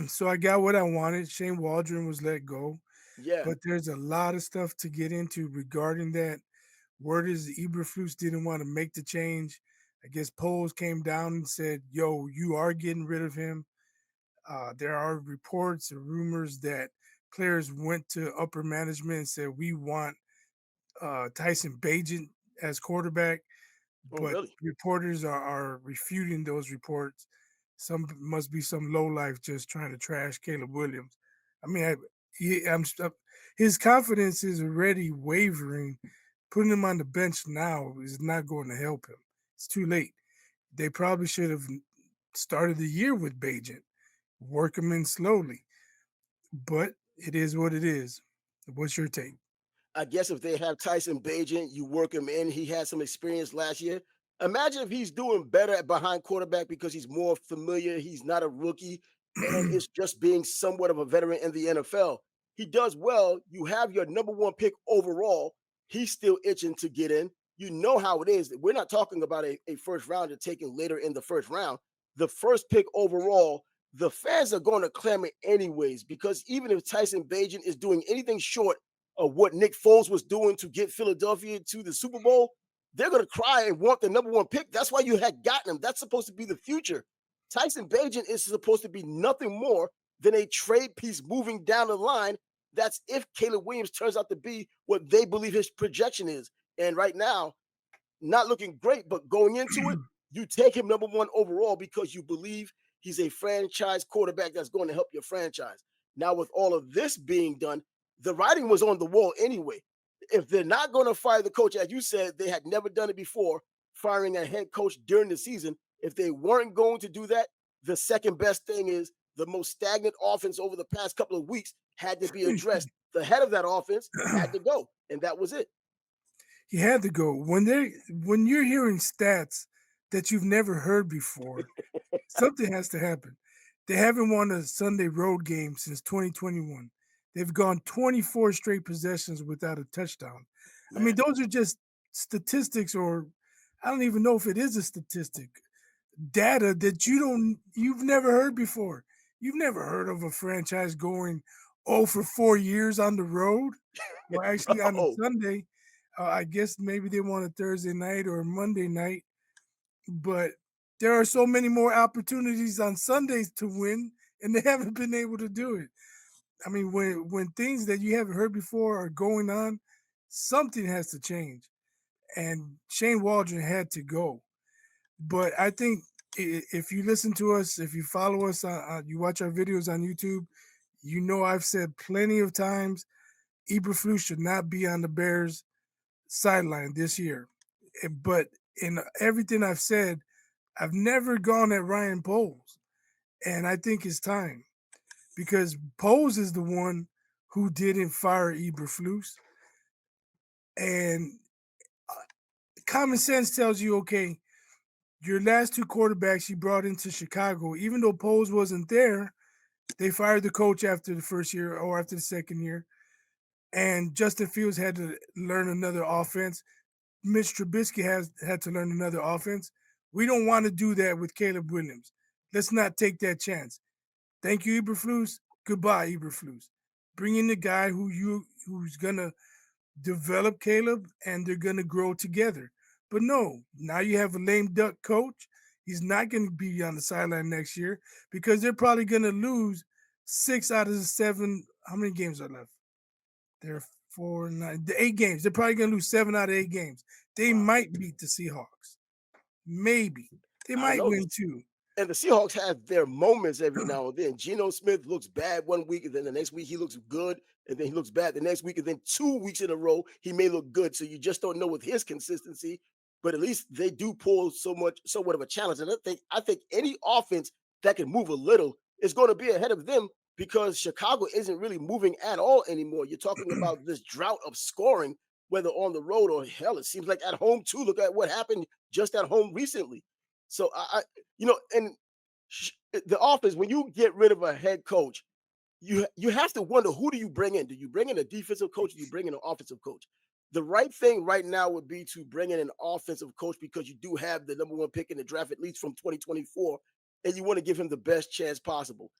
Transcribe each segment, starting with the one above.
So I got what I wanted. Shane Waldron was let go, Yeah. but there's a lot of stuff to get into regarding that. Word is Eberflus didn't want to make the change. I guess polls came down and said, "Yo, you are getting rid of him." There are reports or rumors that players went to upper management and said, "We want Tyson Bagent as quarterback," Oh, but really? reporters are refuting those reports. Some must be some low life just trying to trash Caleb Williams. I mean, his confidence is already wavering. Putting him on the bench now is not going to help him. It's too late. They probably should have started the year with Bagent, work him in slowly. But it is what it is. What's your take? I guess if they have Tyson Bagent, you work him in. He had some experience last year. Imagine if he's doing better at behind quarterback because he's more familiar. He's not a rookie, and it's just being somewhat of a veteran in the NFL. He does well. You have your number one pick overall. He's still itching to get in. You know how it is. We're not talking about a first rounder taken later in the first round. The first pick overall, the fans are going to clamor anyways because even if Tyson Bagent is doing anything short of what Nick Foles was doing to get Philadelphia to the Super Bowl, they're going to cry and want the number one pick. That's why you had gotten him. That's supposed to be the future. Tyson Bagent is supposed to be nothing more than a trade piece moving down the line. That's if Caleb Williams turns out to be what they believe his projection is. And right now, not looking great, but going into it, you take him number one overall because you believe he's a franchise quarterback that's going to help your franchise. Now, with all of this being done, the writing was on the wall anyway. If they're not going to fire the coach, as you said, they had never done it before, firing a head coach during the season. If they weren't going to do that, the second best thing is the most stagnant offense over the past couple of weeks had to be addressed. The head of that offense had to go, and that was it. He had to go. When you're hearing stats that you've never heard before, something has to happen. They haven't won a Sunday road game since 2021. They've gone 24 straight possessions without a touchdown. I mean, Man. those are just statistics, or I don't even know if it is a statistic. Data that you've never heard before. You've never heard of a franchise going 0 for 4 years on the road. Well, actually on a Bro, Sunday, I guess maybe they want a Thursday night or a Monday night, but there are so many more opportunities on Sundays to win, and they haven't been able to do it. I mean, when things that you haven't heard before are going on, something has to change. And Shane Waldron had to go. But I think if you listen to us, if you follow us, you watch our videos on YouTube, you know I've said plenty of times Eberflus should not be on the Bears sideline this year. But in everything I've said, I've never gone at Ryan Poles, and I think it's time because Poles is the one who didn't fire Eberflus, and uh, common sense tells you, okay, your last two quarterbacks you brought into Chicago, even though Poles wasn't there, they fired the coach after the first year or after the second year, and Justin Fields had to learn another offense. Mitch Trubisky has had to learn another offense. We don't want to do that with Caleb Williams. Let's not take that chance. Thank you, Eberflus. Goodbye, Eberflus. Bring in the guy who's gonna develop Caleb, and they're gonna grow together. But no, now you have a lame duck coach. He's not going to be on the sideline next year because they're probably going to lose 6 out of the 7. How many games are left? They're 4, 9, 8 games. They're probably going to lose 7 out of 8 games. They wow. might beat the Seahawks. Maybe they I might know win this. too. And the Seahawks have their moments every now and then. Geno Smith looks bad one week, and then the next week he looks good, and then he looks bad the next week, and then 2 weeks in a row he may look good. So you just don't know with his consistency. But at least they do pull somewhat of a challenge. And I think any offense that can move a little is going to be ahead of them because Chicago isn't really moving at all anymore. You're talking about this drought of scoring, whether on the road or hell, it seems like at home too. Look at what happened just at home recently. So and the offense, when you get rid of a head coach, you have to wonder who do you bring in? Do you bring in a defensive coach? Do you bring in an offensive coach? The right thing right now would be to bring in an offensive coach because you do have the number one pick in the draft, at least from 2024, and you want to give him the best chance possible.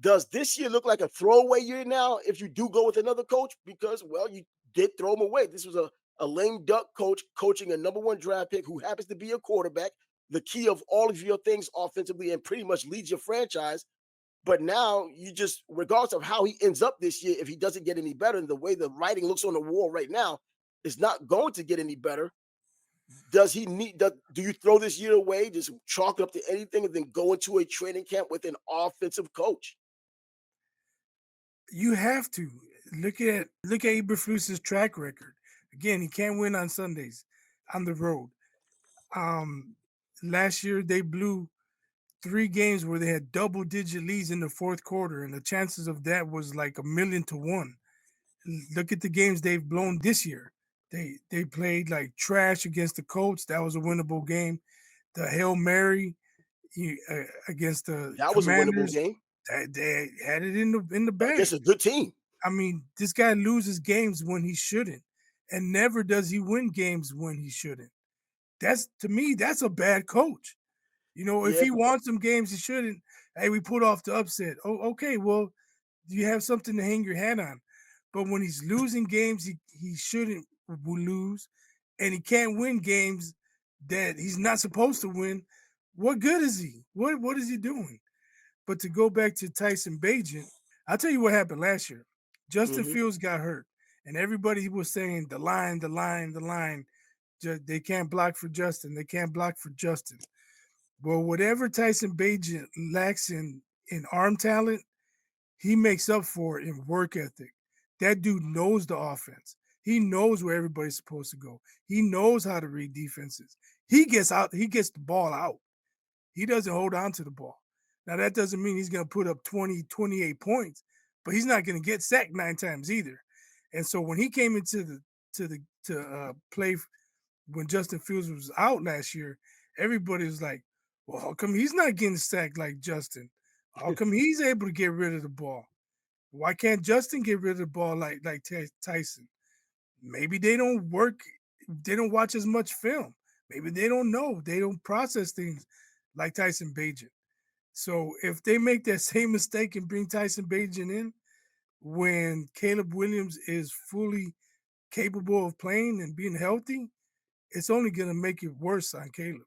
Does this year look like a throwaway year now if you do go with another coach? Because, well, you did throw him away. This was a lame duck coach coaching a number one draft pick who happens to be a quarterback, the key of all of your things offensively, and pretty much leads your franchise. But now you just, regardless of how he ends up this year, if he doesn't get any better, and the way the writing looks on the wall right now, is not going to get any better. Does he need? Do you throw this year away, just chalk it up to anything, and then go into a training camp with an offensive coach? You have to look at Eberflus's track record. Again, he can't win on Sundays on the road. Um, Last year they blew 3 games where they had double-digit leads in the fourth quarter, and the chances of that was like 1,000,000 to 1. Look at the games they've blown this year. They played like trash against the Colts. That was a winnable game. The Hail Mary against the That was a winnable Commanders, game they had it in the bag. against a good team. I mean, this guy loses games when he shouldn't, and never does he win games when he shouldn't. That's to me, that's a bad coach. If Yeah, he wants some games he shouldn't, hey, we put off the upset. Oh, okay, well, you have something to hang your hat on. But when he's losing games he shouldn't lose, and he can't win games that he's not supposed to win, what good is he? What is he doing? But to go back to Tyson Bagent, I'll tell you what happened last year. Justin hmm Fields got hurt, and everybody was saying the line, the line, the line. They can't block for Justin. They can't block for Justin. Well, whatever Tyson Bagent lacks in arm talent, he makes up for it in work ethic. That dude knows the offense. He knows where everybody's supposed to go. He knows how to read defenses. He gets out, he gets the ball out. He doesn't hold on to the ball. Now that doesn't mean he's going to put up 20, 28 points, but he's not going to get sacked 9 times either. And so when he came into the to play when Justin Fields was out last year, everybody was like, "Well, how come he's not getting sacked like Justin? How come he's able to get rid of the ball? Why can't Justin get rid of the ball like Tyson?" Maybe they don't work, they don't watch as much film. Maybe they don't know, they don't process things like Tyson Bagent. So if they make that same mistake and bring Tyson Bagent in when Caleb Williams is fully capable of playing and being healthy, it's only going to make it worse on Caleb.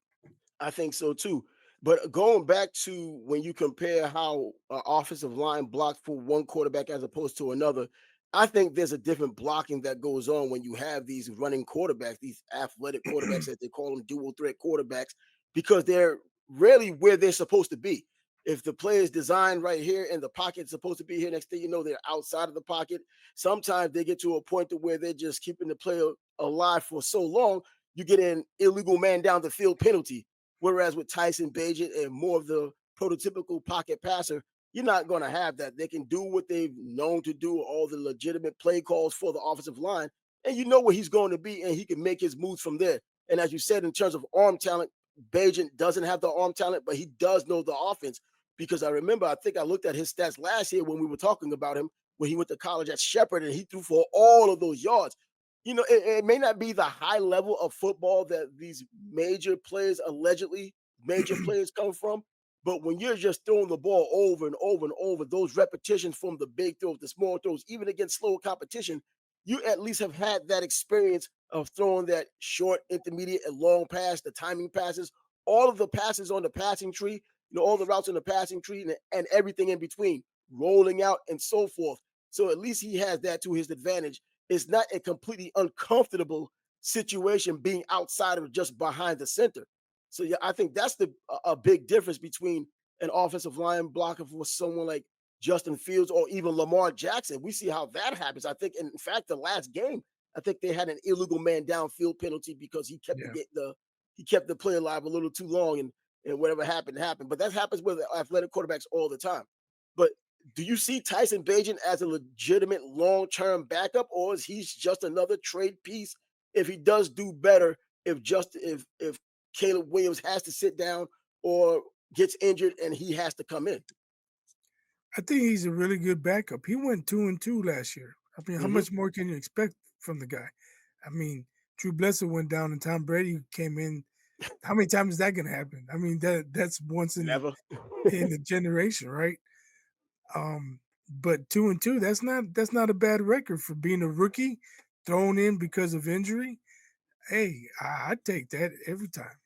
I think so too. But going back to when you compare how offensive line blocked for one quarterback as opposed to another, I think there's a different blocking that goes on when you have these running quarterbacks, these athletic quarterbacks, as they call them, dual threat quarterbacks, because they're rarely where they're supposed to be. If the play is designed right here and the pocket's supposed to be here, next thing you know, they're outside of the pocket. Sometimes they get to a point to where they're just keeping the player alive for so long, you get an illegal man down the field penalty. Whereas with Tyson Bagent and more of the prototypical pocket passer, you're not going to have that. They can do what they've known to do, all the legitimate play calls for the offensive line, and you know where he's going to be, and he can make his moves from there. And as you said, in terms of arm talent, Bagent doesn't have the arm talent, but he does know the offense. Because I remember, I think I looked at his stats last year when we were talking about him when he went to college at Shepherd, and he threw for all of those yards. It may not be the high level of football that these major players, allegedly major players, come from. But when you're just throwing the ball over and over and over, those repetitions from the big throws, the small throws, even against slower competition, you at least have had that experience of throwing that short, intermediate, and long pass, the timing passes, all of the passes on the passing tree, all the routes on the passing tree, and everything in between, rolling out and so forth. So at least he has that to his advantage. It's not a completely uncomfortable situation being outside or just behind the center. So yeah, I think that's a big difference between an offensive line blocker for someone like Justin Fields or even Lamar Jackson. We see how that happens. I think, in fact, the last game, I think they had an illegal man downfield penalty because Yeah. he kept the play alive a little too long, and whatever happened happened. But that happens with athletic quarterbacks all the time. But do you see Tyson Bagent as a legitimate long-term backup, or is he just another trade piece if he does do better, if Caleb Williams has to sit down or gets injured and he has to come in? I think he's a really good backup. He went 2-2 last year. I mean, how hmm much more can you expect from the guy? I mean, Drew Bledsoe went down and Tom Brady came in. How many times is that going to happen? I mean, that's once Never. in the generation, right? But 2-2, that's not a bad record for being a rookie thrown in because of injury. Hey, I'd take that every time.